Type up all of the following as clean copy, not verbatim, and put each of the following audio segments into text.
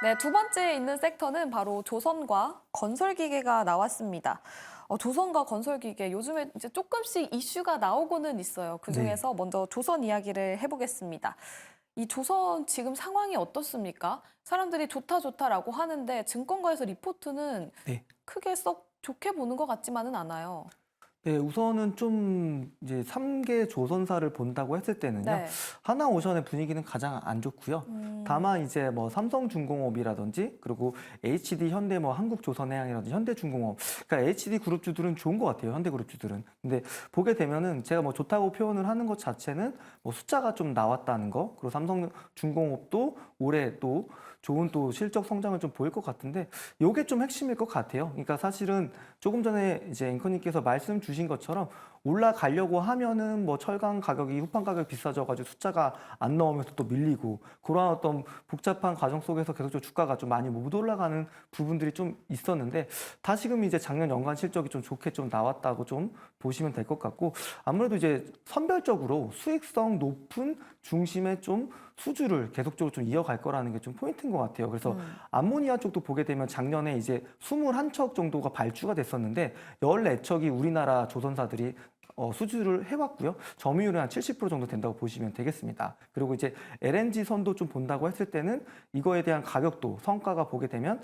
네, 두 번째 있는 섹터는 바로 조선과 건설기계가 나왔습니다. 조선과 건설기계, 요즘에 이제 조금씩 이슈가 나오고는 있어요. 네. 그중에서 먼저 조선 이야기를 해보겠습니다. 이 조선 지금 상황이 어떻습니까? 사람들이 좋다 좋다라고 하는데 증권가에서 리포트는 네. 크게 썩 좋게 보는 것 같지만은 않아요. 네, 우선은 좀 이제 3개 조선사를 본다고 했을 때는요. 네. 하나오션의 분위기는 가장 안 좋고요. 음, 다만 이제 뭐 삼성중공업이라든지 그리고 HD 현대 뭐 한국조선해양이라든지 현대중공업 그러니까 HD 그룹주들은 좋은 것 같아요. 현대그룹주들은. 근데 보게 되면은 제가 뭐 좋다고 표현을 하는 것 자체는 뭐 숫자가 좀 나왔다는 거 그리고 삼성중공업도 올해 또 좋은 또 실적 성장을 좀 보일 것 같은데 요게 좀 핵심일 것 같아요. 그러니까 사실은 조금 전에 이제 앵커님께서 말씀 주신 것처럼 올라가려고 하면은 뭐 철강 가격이 후판 가격이 비싸져가지고 숫자가 안 나오면서 또 밀리고 그러한 어떤 복잡한 과정 속에서 계속적으로 주가가 좀 많이 못 올라가는 부분들이 좀 있었는데 다시금 이제 작년 연간 실적이 좀 좋게 좀 나왔다고 좀 보시면 될 것 같고 아무래도 이제 선별적으로 수익성 높은 중심의 좀 수주를 계속적으로 좀 이어갈 거라는 게 좀 포인트인 것 같아요. 그래서 암모니아 쪽도 보게 되면 작년에 이제 21척 정도가 발주가 됐었는데 14척이 우리나라 조선사들이 수주를 해왔고요. 점유율은 한 70% 정도 된다고 보시면 되겠습니다. 그리고 이제 LNG 선도 좀 본다고 했을 때는 이거에 대한 가격도 성과가 보게 되면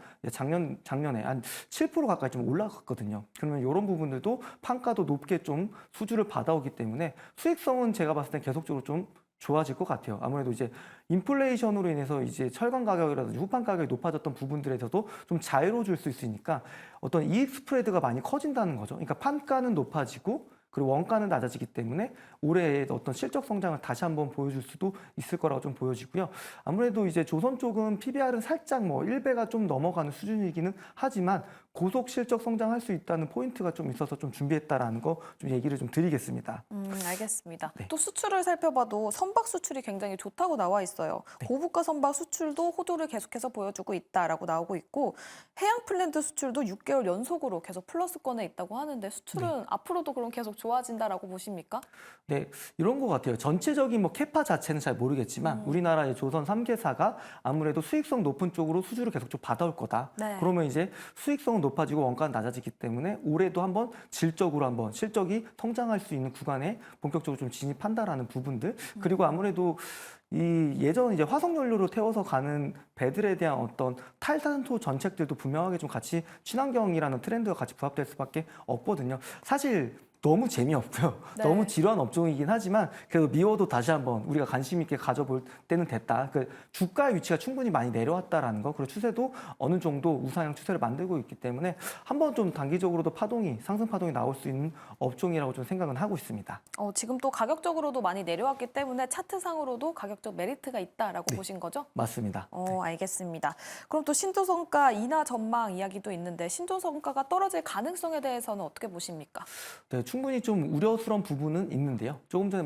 작년에 한 7% 가까이 좀 올라갔거든요. 그러면 이런 부분들도 판가도 높게 좀 수주를 받아오기 때문에 수익성은 제가 봤을 땐 계속적으로 좀 좋아질 것 같아요. 아무래도 이제 인플레이션으로 인해서 이제 철강 가격이라든지 후판 가격이 높아졌던 부분들에서도 좀 자유로워질 수 있으니까 어떤 이익 스프레드가 많이 커진다는 거죠. 그러니까 판가는 높아지고 그리고 원가는 낮아지기 때문에 올해의 어떤 실적 성장을 다시 한번 보여줄 수도 있을 거라고 좀 보여지고요. 아무래도 이제 조선 쪽은 PBR은 살짝 뭐 1배가 좀 넘어가는 수준이기는 하지만 고속 실적 성장할 수 있다는 포인트가 좀 있어서 좀 준비했다라는 거 좀 얘기를 좀 드리겠습니다. 알겠습니다. 네. 또 수출을 살펴봐도 선박 수출이 굉장히 좋다고 나와 있어요. 네. 고부가 선박 수출도 호조를 계속해서 보여주고 있다라고 나오고 있고 해양 플랜트 수출도 6개월 연속으로 계속 플러스권에 있다고 하는데 네. 수출은 앞으로도 그럼 계속 좋아진다라고 보십니까? 네, 이런 것 같아요. 전체적인 뭐 캐파 자체는 잘 모르겠지만 우리나라의 조선 3개사가 아무래도 수익성 높은 쪽으로 수주를 계속 좀 받아올 거다. 네. 그러면 이제 수익성은 높아지고 원가는 낮아지기 때문에 올해도 한번 질적으로 한번 실적이 성장할 수 있는 구간에 본격적으로 좀 진입한다라는 부분들. 그리고 아무래도 이 예전 이제 화석연료로 태워서 가는 배들에 대한 어떤 탈탄소 정책들도 분명하게 좀 같이 친환경이라는 트렌드가 같이 부합될 수밖에 없거든요. 사실 너무 재미없고요. 너무 네. 지루한 업종이긴 하지만 그래도 미워도 다시 한번 우리가 관심 있게 가져볼 때는 됐다. 그 주가의 위치가 충분히 많이 내려왔다라는 거 그리고 추세도 어느 정도 우상향 추세를 만들고 있기 때문에 한번 좀 단기적으로도 파동이 상승 파동이 나올 수 있는 업종이라고 좀 생각은 하고 있습니다. 지금 또 가격적으로도 많이 내려왔기 때문에 차트상으로도 가격적 메리트가 있다라고 네, 보신 거죠? 맞습니다. 네. 알겠습니다. 그럼 또 신조성가 인하 전망 이야기도 있는데 신조성가가 떨어질 가능성에 대해서는 어떻게 보십니까? 네, 충분히 좀 우려스러운 부분은 있는데요. 조금 전에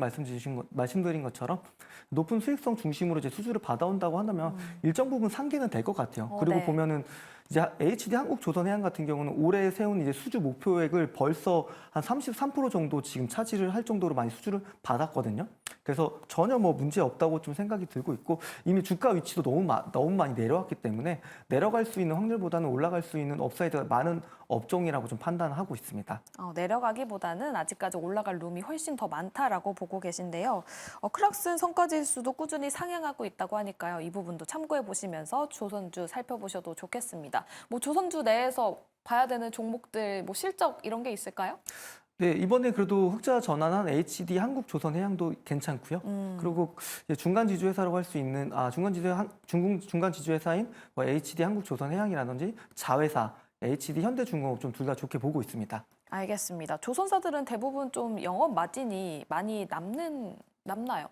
말씀드린 것처럼 높은 수익성 중심으로 이제 수주를 받아온다고 한다면 일정 부분 상기는 될 것 같아요. 그리고 네. 보면은 이제 HD 한국조선해양 같은 경우는 올해 세운 이제 수주 목표액을 벌써 한 33% 정도 지금 차지를 할 정도로 많이 수주를 받았거든요. 그래서 전혀 뭐 문제 없다고 좀 생각이 들고 있고 이미 주가 위치도 너무 많이 내려왔기 때문에 내려갈 수 있는 확률보다는 올라갈 수 있는 업사이드가 많은 업종이라고 좀 판단하고 있습니다. 내려가기보다는 아직까지 올라갈 룸이 훨씬 더 많다라고 보고 계신데요. 크락슨 성과지수도 꾸준히 상향하고 있다고 하니까요. 이 부분도 참고해 보시면서 조선주 살펴보셔도 좋겠습니다. 뭐 조선주 내에서 봐야 되는 종목들, 뭐 실적 이런 게 있을까요? 네, 이번에 그래도 흑자 전환한 HD 한국조선해양도 괜찮고요. 그리고 이제 중간 지주 회사라고 할 수 있는 중간 지주 회사인 뭐 HD 한국조선해양이라든지 자회사 HD 현대중공업 좀 둘 다 좋게 보고 있습니다. 알겠습니다. 조선사들은 대부분 좀 영업 마진이 많이 남나요?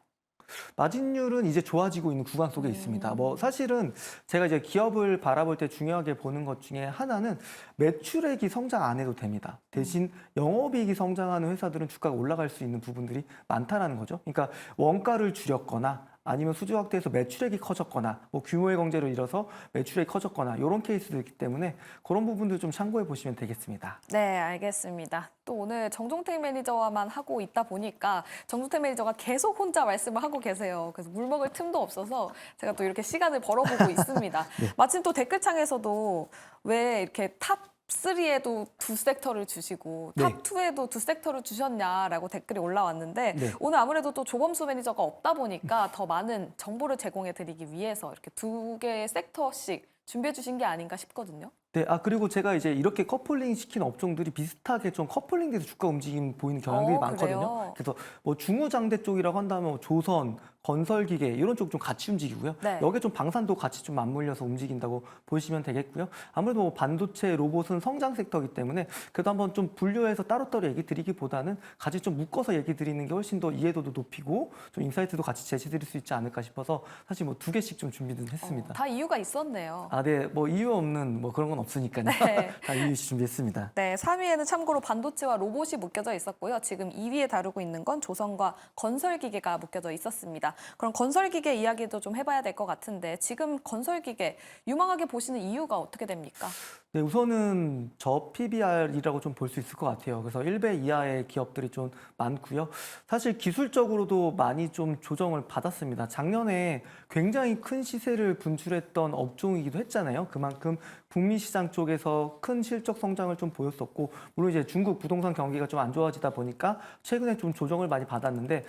마진율은 이제 좋아지고 있는 구간 속에 있습니다. 뭐 사실은 제가 이제 기업을 바라볼 때 중요하게 보는 것 중에 하나는 매출액이 성장 안 해도 됩니다. 대신 영업이익이 성장하는 회사들은 주가가 올라갈 수 있는 부분들이 많다라는 거죠. 그러니까 원가를 줄였거나 아니면 수주 확대해서 매출액이 커졌거나 뭐 규모의 경제로 이뤄서 매출액이 커졌거나 이런 케이스도 있기 때문에 그런 부분도 좀 참고해 보시면 되겠습니다. 네, 알겠습니다. 또 오늘 정종택 매니저와만 하고 있다 보니까 정종택 매니저가 계속 혼자 말씀을 하고 계세요. 그래서 물 먹을 틈도 없어서 제가 또 이렇게 시간을 벌어보고 있습니다. 마침 또 댓글창에서도 왜 이렇게 탑 3에도 두 섹터를 주시고 네. 탑 2에도 두 섹터를 주셨냐라고 댓글이 올라왔는데 네. 오늘 아무래도 또 조범수 매니저가 없다 보니까 더 많은 정보를 제공해 드리기 위해서 이렇게 두 개의 섹터씩 준비해 주신 게 아닌가 싶거든요. 네, 그리고 제가 이제 이렇게 커플링 시킨 업종들이 비슷하게 좀 커플링돼서 주가 움직임 보이는 경향들이 많거든요. 그래요? 그래서 뭐 중후장대 쪽이라고 한다면 뭐 조선, 건설기계 이런 쪽 좀 같이 움직이고요. 네. 여기에 좀 방산도 같이 좀 맞물려서 움직인다고 보시면 되겠고요. 아무래도 뭐 반도체, 로봇은 성장 섹터이기 때문에 그래도 한번 좀 분류해서 따로따로 얘기 드리기보다는 같이 좀 묶어서 얘기 드리는 게 훨씬 더 이해도도 높이고 좀 인사이트도 같이 제시 드릴 수 있지 않을까 싶어서 사실 뭐 2개씩 좀 준비는 했습니다. 다 이유가 있었네요. 네, 뭐 이유 없는 뭐 그런 건 없으니까요. 네. 다 이유 있이 준비했습니다. 네, 3위에는 참고로 반도체와 로봇이 묶여져 있었고요. 지금 2위에 다루고 있는 건 조선과 건설기계가 묶여져 있었습니다. 그럼 건설기계 이야기도 좀 해봐야 될 것 같은데 지금 건설기계 유망하게 보시는 이유가 어떻게 됩니까? 네, 우선은 저PBR이라고 좀 볼 수 있을 것 같아요. 그래서 1배 이하의 기업들이 좀 많고요. 사실 기술적으로도 많이 좀 조정을 받았습니다. 작년에 굉장히 큰 시세를 분출했던 업종이기도 했잖아요. 그만큼 북미 시장 쪽에서 큰 실적 성장을 좀 보였었고, 물론 이제 중국 부동산 경기가 좀 안 좋아지다 보니까 최근에 좀 조정을 많이 받았는데,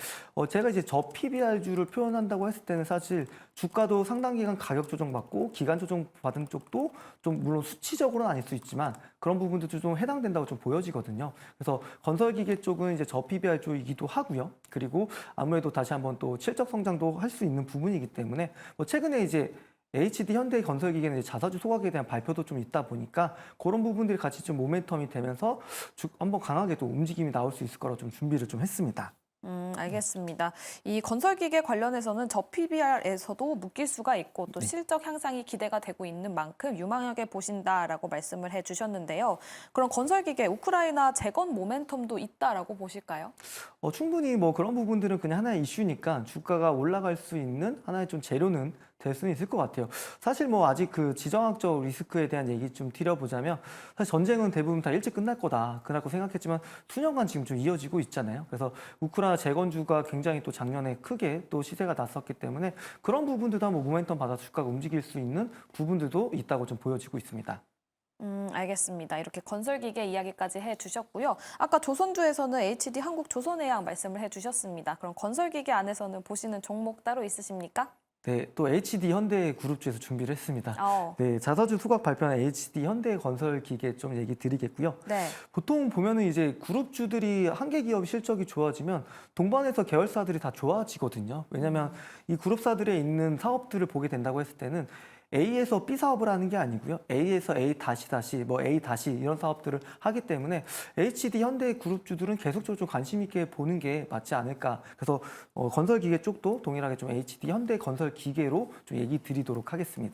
제가 이제 저PBR주를 표현한다고 했을 때는 사실 주가도 상당 기간 가격 조정받고 기간 조정 받은 쪽도 좀 물론 수치적으로는 아닐 수 있지만 그런 부분들도 좀 해당된다고 좀 보여지거든요. 그래서 건설기계 쪽은 이제 저PBR 쪽이기도 하고요. 그리고 아무래도 다시 한번 또 실적 성장도 할 수 있는 부분이기 때문에 뭐 최근에 이제 HD 현대 건설기계는 이제 자사주 소각에 대한 발표도 좀 있다 보니까 그런 부분들이 같이 좀 모멘텀이 되면서 한번 강하게 또 움직임이 나올 수 있을 거라고 좀 준비를 좀 했습니다. 알겠습니다. 이 건설기계 관련해서는 저PBR에서도 묶일 수가 있고 또 실적 향상이 기대가 되고 있는 만큼 유망하게 보신다라고 말씀을 해주셨는데요. 그럼 건설기계 우크라이나 재건 모멘텀도 있다라고 보실까요? 충분히 뭐 그런 부분들은 그냥 하나의 이슈니까 주가가 올라갈 수 있는 하나의 좀 재료는 될 수는 있을 것 같아요. 사실 뭐 아직 그 지정학적 리스크에 대한 얘기 좀 드려보자면 사실 전쟁은 대부분 다 일찍 끝날 거라고 생각했지만 수년간 지금 좀 이어지고 있잖아요. 그래서 우크라이나 재건주가 굉장히 또 작년에 크게 또 시세가 났었기 때문에 그런 부분들도 한번 모멘텀 받아서 주가가 움직일 수 있는 부분들도 있다고 좀 보여지고 있습니다. 알겠습니다. 이렇게 건설기계 이야기까지 해주셨고요. 아까 조선주에서는 HD 한국조선해양 말씀을 해주셨습니다. 그럼 건설기계 안에서는 보시는 종목 따로 있으십니까? 네, 또 HD 현대 그룹주에서 준비를 했습니다. 어, 네, 자사주 수각 발표한 HD 현대 건설 기계 좀 얘기 드리겠고요. 네. 보통 보면은 이제 그룹주들이 한 개 기업 실적이 좋아지면 동반해서 계열사들이 다 좋아지거든요. 왜냐하면 이 그룹사들에 있는 사업들을 보게 된다고 했을 때는 A에서 B 사업을 하는 게 아니고요. A에서 A 다시 다시 뭐 A 다시 이런 사업들을 하기 때문에 HD 현대 그룹주들은 계속적으로 좀 관심 있게 보는 게 맞지 않을까. 그래서 건설기계 쪽도 동일하게 좀 HD 현대 건설 기계로 좀 얘기 드리도록 하겠습니다.